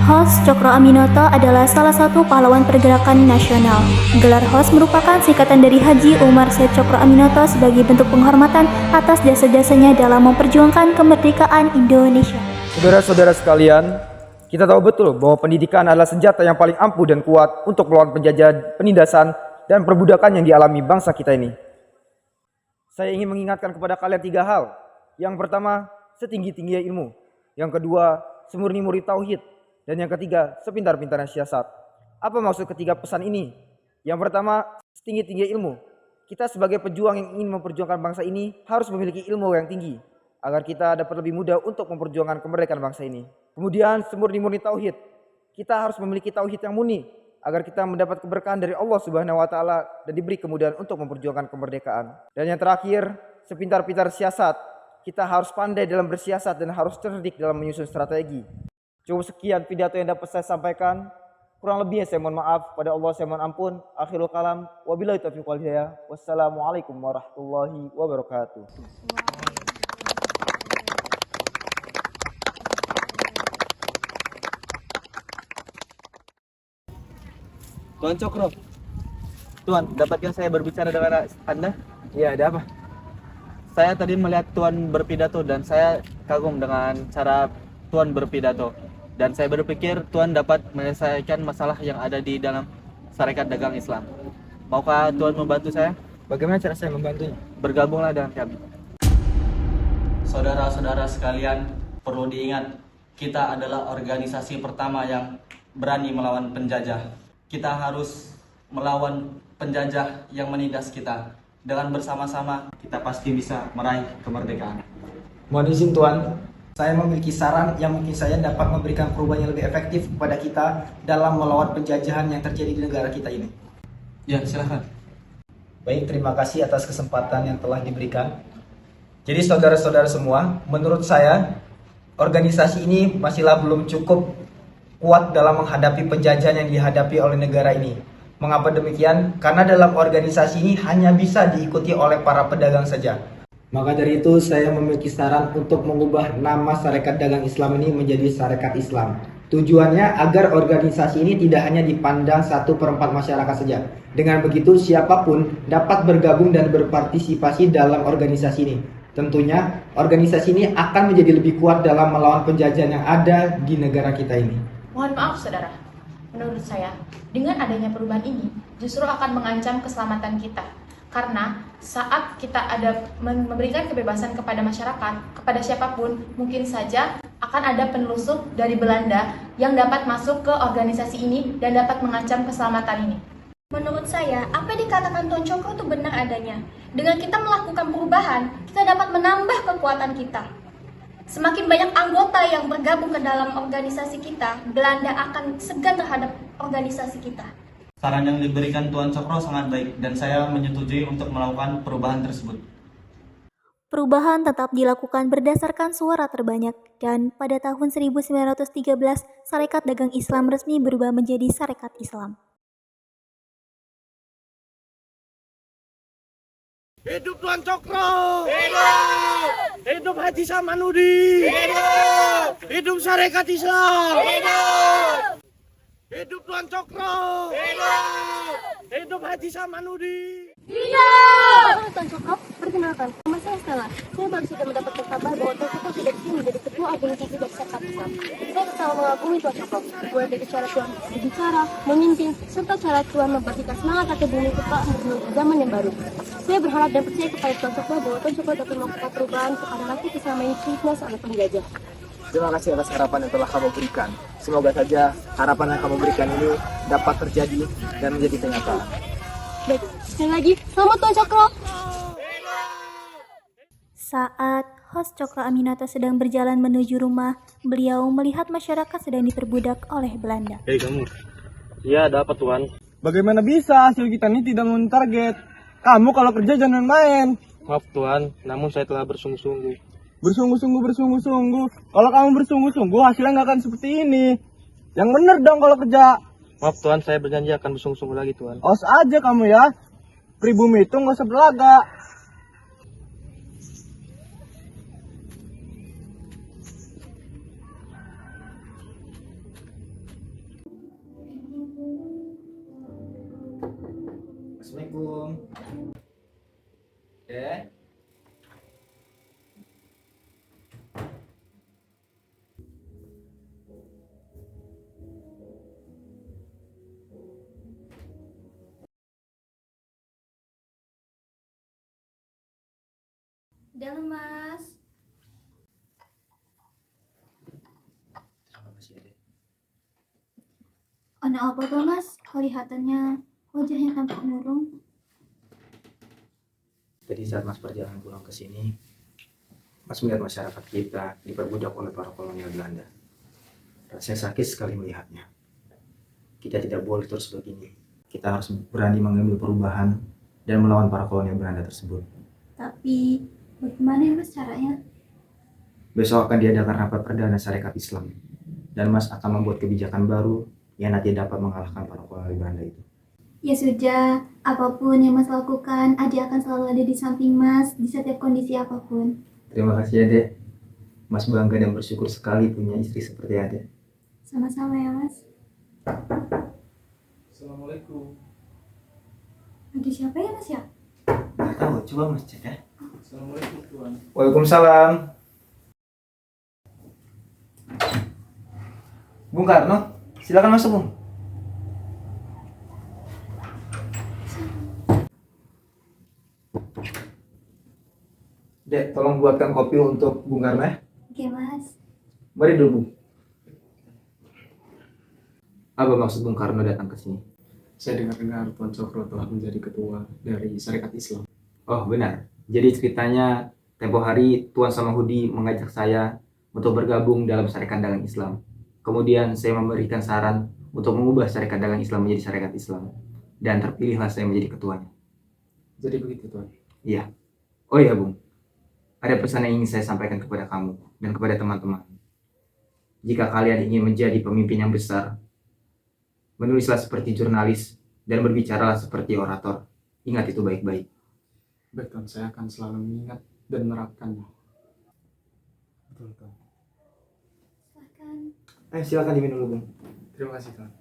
Host Cokro Aminoto adalah salah satu pahlawan pergerakan nasional. Gelar Host merupakan singkatan dari Haji Umar Said Cokro Aminoto sebagai bentuk penghormatan atas jasa-jasanya dalam memperjuangkan kemerdekaan Indonesia. Saudara-saudara sekalian, kita tahu betul bahwa pendidikan adalah senjata yang paling ampuh dan kuat untuk melawan penjajahan, penindasan, dan perbudakan yang dialami bangsa kita ini. Saya ingin mengingatkan kepada kalian 3 hal. Yang pertama, setinggi-tingginya ilmu. Yang kedua, semurni-murni tauhid. Dan yang ketiga, sepintar-pintarnya siasat. Apa maksud ketiga pesan ini? Yang pertama, setinggi-tingginya ilmu. Kita sebagai pejuang yang ingin memperjuangkan bangsa ini harus memiliki ilmu yang tinggi agar kita dapat lebih mudah untuk memperjuangkan kemerdekaan bangsa ini. Kemudian, semurni-murni tauhid. Kita harus memiliki tauhid yang murni agar kita mendapat keberkahan dari Allah Subhanahu wa taala dan diberi kemudahan untuk memperjuangkan kemerdekaan. Dan yang terakhir, sepintar-pintar siasat. Kita harus pandai dalam bersiasat dan harus cerdik dalam menyusun strategi. Cukup sekian pidato yang dapat saya sampaikan. Kurang lebihnya saya mohon maaf, pada Allah saya mohon ampun. Akhirul kalam, wabillahi taufiq wal hidayah. Wassalamualaikum warahmatullahi wabarakatuh. Tuan Cokro, Tuan, dapatkah saya berbicara dengan Anda? Ya, ada apa? Saya tadi melihat Tuan berpidato dan saya kagum dengan cara Tuan berpidato. Dan saya berpikir Tuan dapat menyelesaikan masalah yang ada di dalam Sarekat Dagang Islam. Maukah Tuan membantu saya? Bagaimana cara saya membantunya? Bergabunglah dengan kami. Saudara-saudara sekalian, perlu diingat, kita adalah organisasi pertama yang berani melawan penjajah. Kita harus melawan penjajah yang menindas kita. Dengan bersama-sama, kita pasti bisa meraih kemerdekaan. Mohon izin Tuan, saya memiliki saran yang mungkin saya dapat memberikan perubahan yang lebih efektif kepada kita dalam melawan penjajahan yang terjadi di negara kita ini. Ya, silahkan. Baik, terima kasih atas kesempatan yang telah diberikan. Jadi saudara-saudara semua, menurut saya organisasi ini masihlah belum cukup kuat dalam menghadapi penjajahan yang dihadapi oleh negara ini. Mengapa demikian? Karena dalam organisasi ini hanya bisa diikuti oleh para pedagang saja. Maka dari itu saya memiliki saran untuk mengubah nama Sarekat Dagang Islam ini menjadi Sarekat Islam. Tujuannya agar organisasi ini tidak hanya dipandang 1/4 masyarakat saja. Dengan begitu siapapun dapat bergabung dan berpartisipasi dalam organisasi ini. Tentunya organisasi ini akan menjadi lebih kuat dalam melawan penjajahan yang ada di negara kita ini. Mohon maaf saudara, menurut saya dengan adanya perubahan ini justru akan mengancam keselamatan kita. Karena saat kita ada memberikan kebebasan kepada masyarakat, kepada siapapun, mungkin saja akan ada penelusup dari Belanda yang dapat masuk ke organisasi ini dan dapat mengancam keselamatan ini. Menurut saya, apa yang dikatakan Tuan Cokro itu benar adanya. Dengan kita melakukan perubahan, kita dapat menambah kekuatan kita. Semakin banyak anggota yang bergabung ke dalam organisasi kita, Belanda akan segan terhadap organisasi kita. Saran yang diberikan Tuan Cokro sangat baik dan saya menyetujui untuk melakukan perubahan tersebut. Perubahan tetap dilakukan berdasarkan suara terbanyak dan pada tahun 1913 Sarekat Dagang Islam resmi berubah menjadi Sarekat Islam. Hidup Tuan Cokro! Hidup! Hidup Haji Samanudi! Hidup! Hidup Sarekat Islam! Hidup! Hidup Tuan Cokro! Hidup! Hidup Haji Samanudi! Halo Tuan Cokro, perkenalkan, nama saya Stella. Saya baru saja mendapatkan kabar bahwa Tuan Cokro tidak bisa menjadi ketua organisasi dari Sarekat Islam. Saya bersama mengagumi Tuan Cokro, mulai dari cara Tuan berbicara, memimpin, serta cara Tuan membersihkan semangat hati bumi kita menuju zaman yang baru. Saya berharap dan percaya kepada Tuan Cokro bahwa Tuan Cokro dapat melakukan perubahan kepada rakyat yang selama ini ditindas oleh penjajah. Terima kasih atas harapan yang telah kamu berikan. Semoga saja harapan yang kamu berikan ini dapat terjadi dan menjadi kenyataan. Baik, sekali lagi, selamat Tuan Cokro! Saat Host Cokro Aminoto sedang berjalan menuju rumah, beliau melihat masyarakat sedang diperbudak oleh Belanda. Hei kamu. Iya, ada apa Tuan? Bagaimana bisa hasil kita ini tidak memenuhi target? Kamu kalau kerja jangan main. Maaf Tuan, namun saya telah bersungguh-sungguh. Bersungguh-sungguh. Kalau kamu bersungguh-sungguh hasilnya nggak akan seperti ini. Yang bener dong kalau kerja. Maaf Tuan, saya berjanji akan bersungguh-sungguh lagi Tuan. Os aja kamu ya. Pribumi itu nggak usah berlagak. Assalamualaikum. Dalam mas. Terima kasih, Dek. Ana apa tuh mas? Kelihatannya wajahnya tampak murung. Tadi saat Mas perjalanan pulang ke sini, Mas melihat masyarakat kita diperbudak oleh para kolonial Belanda. Rasanya sakit sekali melihatnya. Kita tidak boleh terus begini. Kita harus berani mengambil perubahan dan melawan para kolonial Belanda tersebut. Tapi bagaimana ya mas caranya? Besok akan diadakan rapat perdana Syarikat Islam, dan Mas akan membuat kebijakan baru yang nanti dapat mengalahkan para kolonial Belanda itu. Ya sudah, apapun yang mas lakukan, Ade akan selalu ada di samping mas di setiap kondisi apapun. Terima kasih ya, Dek. Mas bangga dan bersyukur sekali punya istri seperti Ade. Sama-sama ya mas. Assalamualaikum. Ada siapa ya mas ya? Nggak tahu, coba Mas cek ya. Assalamualaikum Tuan. Waalaikumsalam. Bung Karno, silakan masuk, Bung. Dek, tolong buatkan kopi untuk Bung Karno ya. Oke mas. Mari dulu, Bung. Apa maksud Bung Karno datang ke sini? Saya dengar-dengar Tuan Cokro telah menjadi ketua dari Syarikat Islam. Oh, benar. Jadi ceritanya tempo hari Tuan Samahudi mengajak saya untuk bergabung dalam Syarikat Dagang Islam. Kemudian saya memberikan saran untuk mengubah Syarikat Dagang Islam menjadi Syarikat Islam. Dan terpilihlah saya menjadi ketuanya. Jadi begitu, Tuan. Iya. Oh iya, Bung. Ada pesan yang ingin saya sampaikan kepada kamu dan kepada teman-teman. Jika kalian ingin menjadi pemimpin yang besar, menulislah seperti jurnalis dan berbicaralah seperti orator. Ingat itu baik-baik. Baik, Tuan. Saya akan selalu mengingat dan menerapkannya. Betul, Tuan. Silahkan. Silakan diminum dulu, Bung. Terima kasih, Tuan.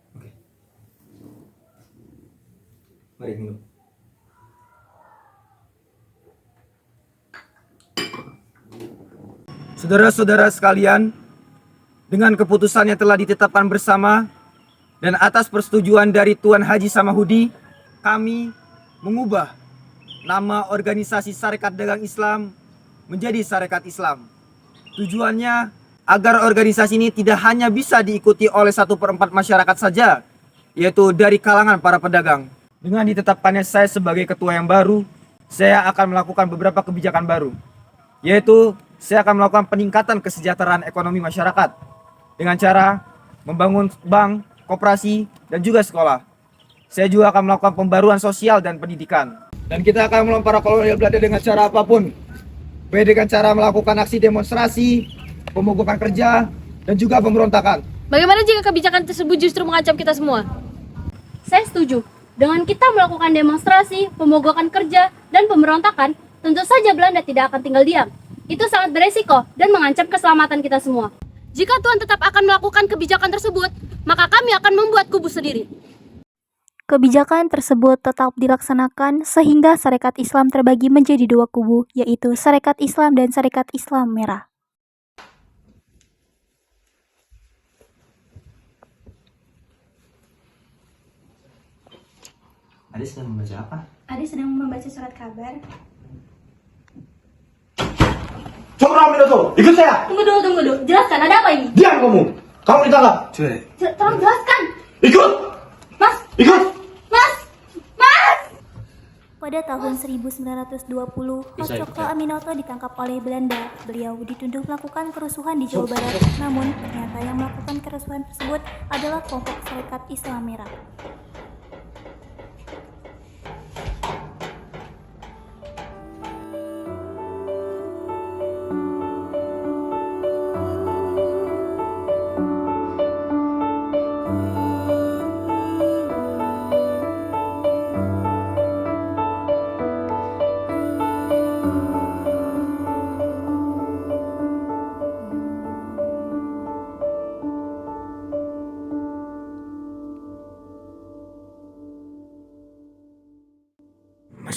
Mari minum. Saudara-saudara sekalian, dengan keputusan yang telah ditetapkan bersama dan atas persetujuan dari Tuan Haji Samahudi, kami mengubah nama organisasi Syarikat Dagang Islam menjadi Syarikat Islam. Tujuannya agar organisasi ini tidak hanya bisa diikuti oleh 1/4 masyarakat saja, yaitu dari kalangan para pedagang. Dengan ditetapkannya saya sebagai ketua yang baru, saya akan melakukan beberapa kebijakan baru, yaitu saya akan melakukan peningkatan kesejahteraan ekonomi masyarakat dengan cara membangun bank, koperasi, dan juga sekolah. Saya juga akan melakukan pembaruan sosial dan pendidikan. Dan kita akan melawan para kolonial Belanda dengan cara apapun, baik dengan cara melakukan aksi demonstrasi, pemogokan kerja, dan juga pemberontakan. Bagaimana jika kebijakan tersebut justru mengancam kita semua? Saya setuju. Dengan kita melakukan demonstrasi, pemogokan kerja, dan pemberontakan, tentu saja Belanda tidak akan tinggal diam. Itu sangat beresiko dan mengancam keselamatan kita semua. Jika Tuan tetap akan melakukan kebijakan tersebut, maka kami akan membuat kubu sendiri. Kebijakan tersebut tetap dilaksanakan sehingga Syarikat Islam terbagi menjadi dua kubu, yaitu Syarikat Islam dan Syarikat Islam Merah. Ade sedang membaca apa? Ade sedang membaca surat kabar. Cokro Aminoto, ikut saya. Tunggu dulu. Jelaskan, ada apa ini? Diam kamu. Kamu ditangkap. Tolong jelaskan. Ikut. Mas! Ikut. Mas! Mas! Pada tahun 1920, Hos Cokro Aminoto ditangkap oleh Belanda. Beliau dituduh melakukan kerusuhan di Jawa Barat, namun ternyata yang melakukan kerusuhan tersebut adalah kelompok Syarikat Islam Merah.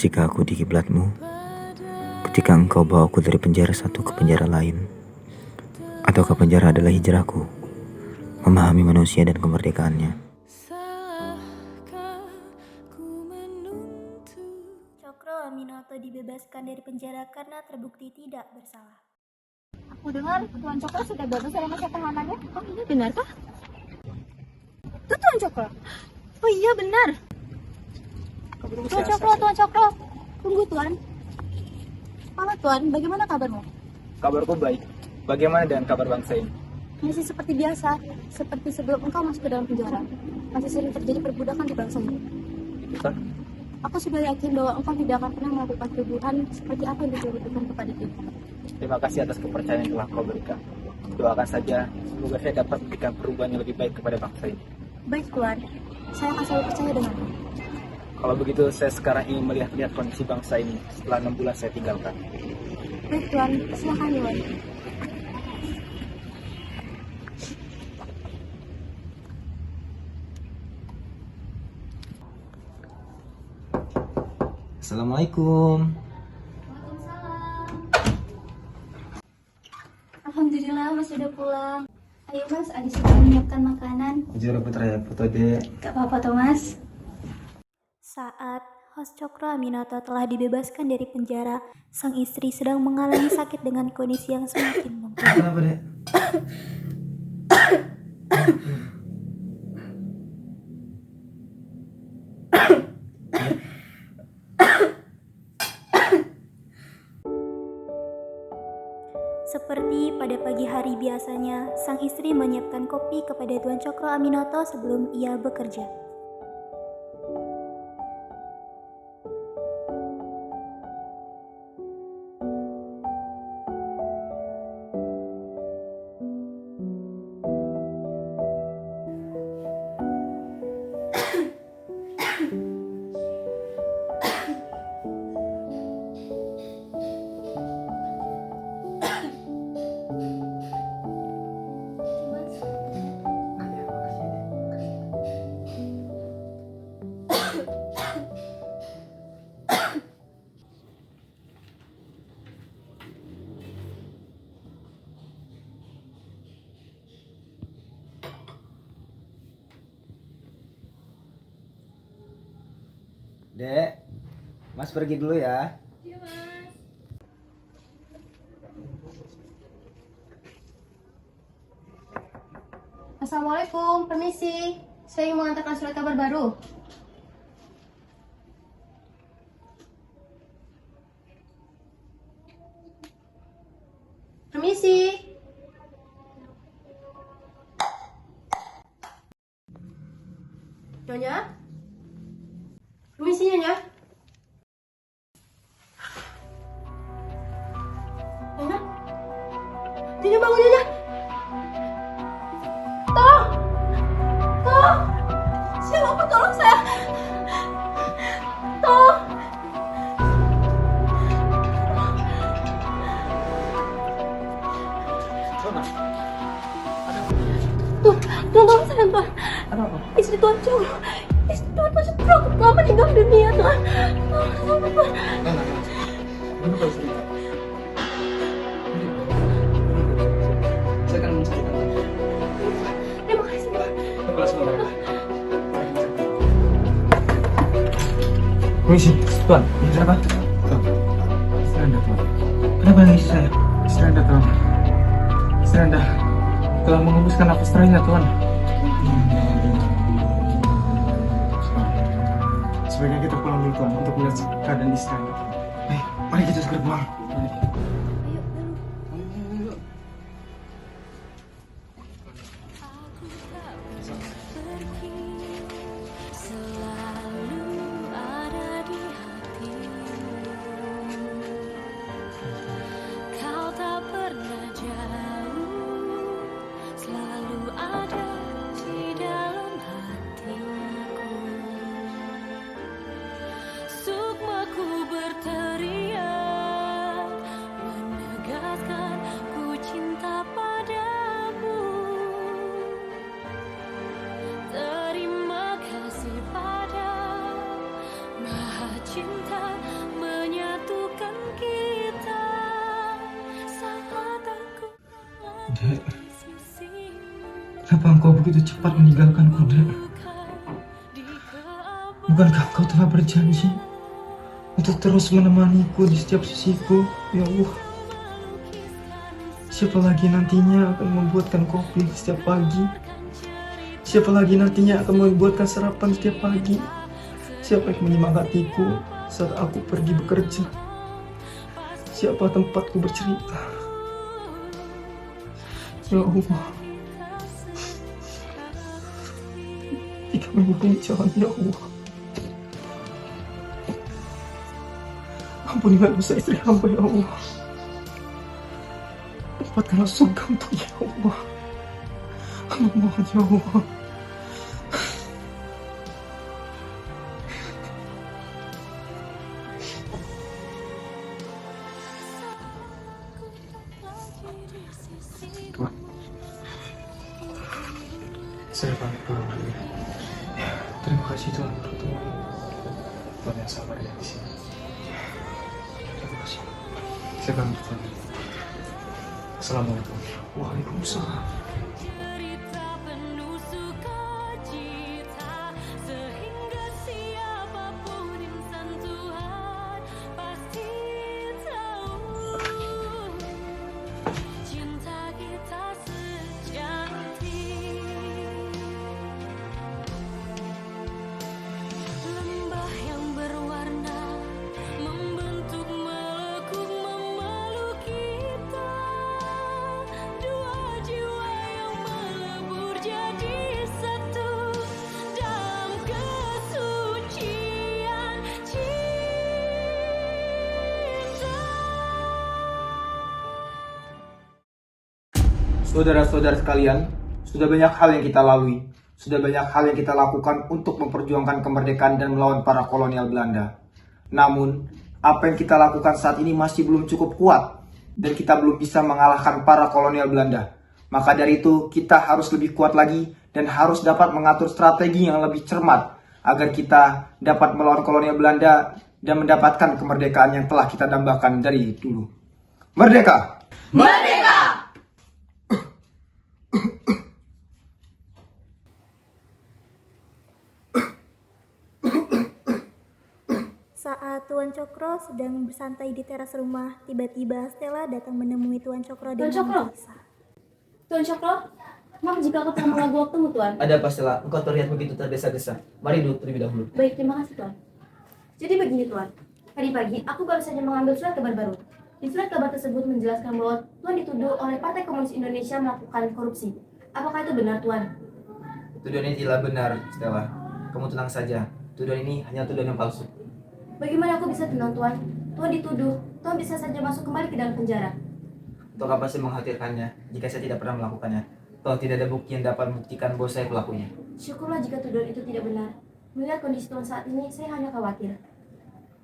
Masihkah aku di kiblatmu ketika engkau bawa aku dari penjara satu ke penjara lain? Ataukah penjara adalah hijrahku memahami manusia dan kemerdekaannya? Cokro Aminoto dibebaskan dari penjara karena terbukti tidak bersalah. Aku dengar Tuan Cokro sudah bebas dari masa tahanannya. Oh iya, benarkah? Itu Tuan Cokro. Oh iya, benar. Tuan Cokro. Tunggu Tuan. Halo Tuan, bagaimana kabarmu? Kabarku baik. Bagaimana dengan kabar bangsa ini? Masih seperti biasa, seperti sebelum engkau masuk ke dalam penjara. Masih sering terjadi perbudakan di bangsa ini. Bisa? Aku sudah yakin bahwa engkau tidak akan pernah melakukan tuduhan seperti apa yang dituduhkan kepada kita. Terima kasih atas kepercayaan yang telah kau berikan. Doakan saja, semoga saya dapat memberikan perubahan yang lebih baik kepada bangsa ini. Baik Tuan, saya akan selalu percaya denganmu. Kalau begitu, saya sekarang ingin melihat-lihat kondisi bangsa ini setelah 6 bulan saya tinggalkan. Baik Tuan, silakan Tuan. Assalamualaikum. Alhamdulillah Mas sudah pulang. Ayo Mas, Adi sudah menyiapkan makanan. Jujur putra ya, foto deh. Gak apa-apa Thomas. Saat host Cokro Aminoto telah dibebaskan dari penjara, sang istri sedang mengalami sakit dengan kondisi yang semakin memburuk. Kenapa deh? Seperti pada pagi hari biasanya, sang istri menyiapkan kopi kepada Tuan Cokro Aminoto sebelum ia bekerja. Dek, Mas pergi dulu ya. Assalamualaikum, permisi. Saya ingin mengantarkan surat kabar baru. Permisi. Nyonya? Permisi Nyonya. Nyonya? Nyonya bangun Nyonya. Tolong! Tolong! Siapapun tolong saya! Tolong! Tuh, tolong saya Tuhan. Istri Tuan Cokro. Istri Tuan Cokro telah meninggal dunia Tuhan. Tolong saya Tuhan. Saya akan mencarikan. Terima kasih Tuhan. Permisi, Tuan. Ini siapa? Tuan, istri Anda Tuan. Kenapa nangis saya? Istri Anda Tuan. Istri Anda telah mengembuskan nafas terakhirnya Tuan. Sebaiknya kita pulang dulu Tuan untuk melihat keadaan istri Anda Tuan. Mari kita segera pulang. Kau tak pernah jauh, selalu ada di dalam hatiku. Sukmaku berteriak Kenapa engkau begitu cepat meninggalkanku, Dek? Bukankah engkau telah berjanji untuk terus menemaniku di setiap sisiku, ya Allah? Siapa lagi nantinya akan membuatkan kopi setiap pagi? Siapa lagi nantinya akan membuatkan sarapan setiap pagi? Siapa yang menyemangatiku saat aku pergi bekerja? Siapa tempatku bercerita? Ya Allah, jika memang jalan, ya Allah, ampunilah dosa istri hamba, ya Allah. Tempatkanlah surga untuk ya Allah. Hamba mohon, ya Allah. Tuhan, saya pamit pulang dulu. Terima kasih Tuhan untuk pertemuan. Tuhan yang sabar ya di sini. Terima kasih. Saya pamit Tuhan. Assalamualaikum. Waalaikumsalam. Cerita penuh sukacita, sehingga siapapun insan Tuhan pasti tahu cinta kita sejati. Lembah yang berwarna membentuk melekuk memeluk kita. Dua jiwa yang melebur jadi satu dalam kesucian cinta. Saudara-saudara sekalian, sudah banyak hal yang kita lalui, sudah banyak hal yang kita lakukan untuk memperjuangkan kemerdekaan dan melawan para kolonial Belanda. Namun, apa yang kita lakukan saat ini masih belum cukup kuat, dan kita belum bisa mengalahkan para kolonial Belanda. Maka dari itu, kita harus lebih kuat lagi, dan harus dapat mengatur strategi yang lebih cermat, agar kita dapat melawan kolonial Belanda, dan mendapatkan kemerdekaan yang telah kita dambakan dari dulu. Merdeka! Saat Tuan Cokro sedang bersantai di teras rumah, tiba-tiba Stella datang menemui Tuan Cokro dengan Cokro? gelisah. Tuan Cokro, maaf jika aku telah mengganggu waktumu, Tuan. Ada apa Stella? Engkau terlihat begitu tergesa-gesa. Mari duduk terlebih dahulu. Baik, terima kasih, Tuan. Jadi begini, Tuan. Tadi pagi, aku baru saja mengambil surat kabar baru. Di surat kabar tersebut menjelaskan bahwa Tuan dituduh oleh Partai Komunis Indonesia melakukan korupsi. Apakah itu benar, Tuan? Tuduhan ini tidak benar, Stella. Kamu tenang saja. Tuduhan ini hanya tuduhan yang palsu. Bagaimana aku bisa tenang, Tuan? Tuan dituduh, Tuan bisa saja masuk kembali ke dalam penjara. Untuk apa saya mengkhawatirkannya jika saya tidak pernah melakukannya? Toh tidak ada bukti yang dapat membuktikan bahwa saya pelakunya. Syukurlah jika tuduhan itu tidak benar. Melihat kondisi Tuan saat ini, saya hanya khawatir.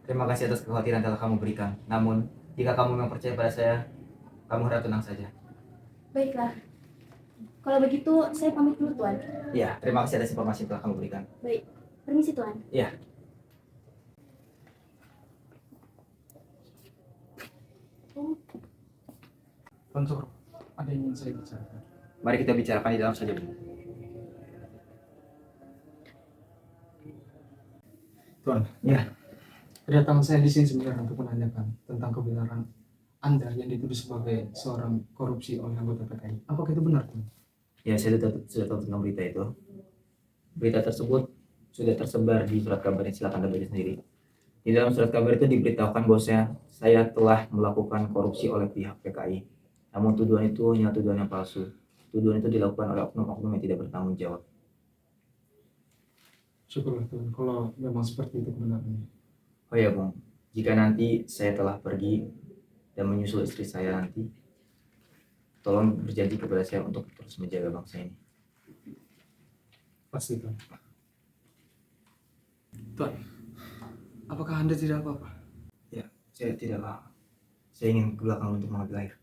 Terima kasih atas kekhawatiran yang telah kamu berikan. Namun, jika kamu memang percaya pada saya, kamu harap tenang saja. Baiklah. Kalau begitu, saya pamit dulu, Tuan. Iya, terima kasih atas informasi yang telah kamu berikan. Baik. Permisi, Tuan. Iya. Tuan Cokro, ada yang ingin saya bicarakan. Mari kita bicarakan di dalam saja, Bu. Tuan, Ya, kedatangan saya di sini sebenarnya untuk menanyakan tentang kebenaran Anda yang dituduh sebagai seorang korupsi oleh anggota PKI. Apakah itu benar, Tuan? ya saya sudah tahu tentang berita itu. Berita tersebut sudah tersebar di surat kabarnya, silakan Anda baca sendiri. Di dalam surat kabar itu diberitahukan bahwa saya telah melakukan korupsi oleh pihak PKI. Namun tuduhan itu hanya tuduhan yang palsu. Tuduhan itu dilakukan oleh oknum-oknum yang tidak bertanggung jawab. Syukurlah Tuan, kalau memang seperti itu kebenarannya. Oh ya Bung, jika nanti saya telah pergi dan menyusul istri saya nanti, tolong berjanji kepada saya untuk terus menjaga bangsa ini. Pasti Tuan. Tuan, apakah Anda tidak apa-apa? Ya, saya tidak apa. Saya ingin ke belakang untuk mengambil air.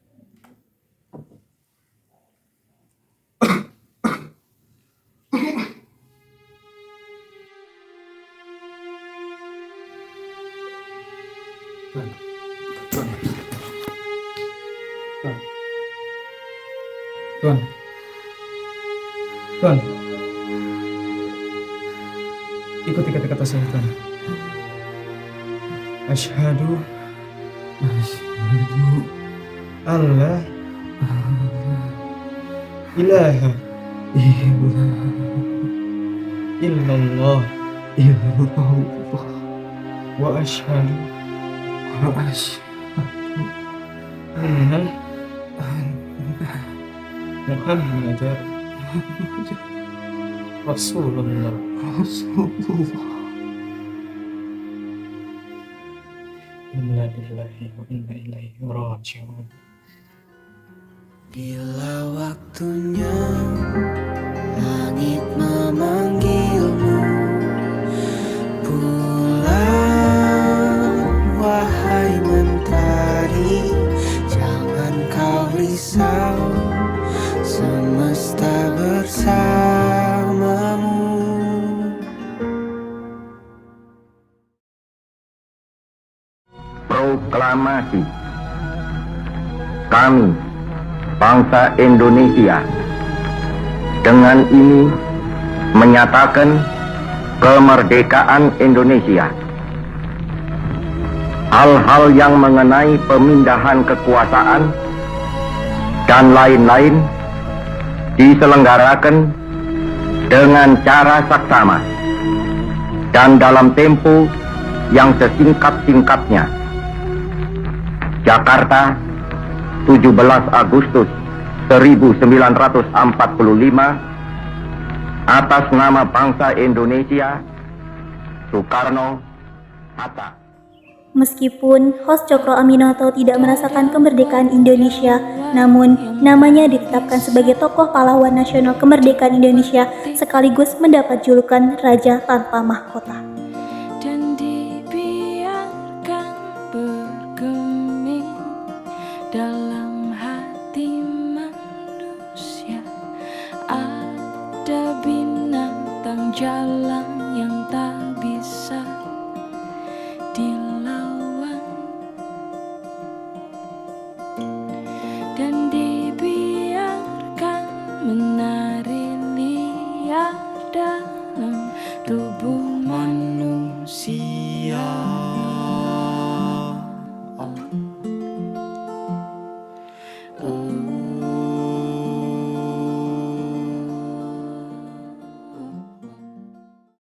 Tuan, Tuan, Tuan, Tuan, Tuan, ikuti kata-kata saya, Tuan. Asyhadu Allah ilaha illallah wa asyhadu anna Muhammadar Rasulullah. Inna lillahi wa inna ilaihi raji'un. Bila waktunya langit memanggilmu pulang, wahai mentari, jangan kau risau, semesta bersamamu. Proklamasi. Kami, bangsa Indonesia, dengan ini menyatakan kemerdekaan Indonesia. Hal-hal yang mengenai pemindahan kekuasaan dan lain-lain diselenggarakan dengan cara saksama dan dalam tempo yang sesingkat-singkatnya. Jakarta, 17 Agustus 1945, atas nama bangsa Indonesia, Soekarno, Hatta. Meskipun host Cokro Aminoto tidak merasakan kemerdekaan Indonesia, namun namanya ditetapkan sebagai tokoh pahlawan nasional kemerdekaan Indonesia sekaligus mendapat julukan Raja Tanpa Mahkota. Dan dibiarkan bergeming dalam hati manusia. Ada binatang jalan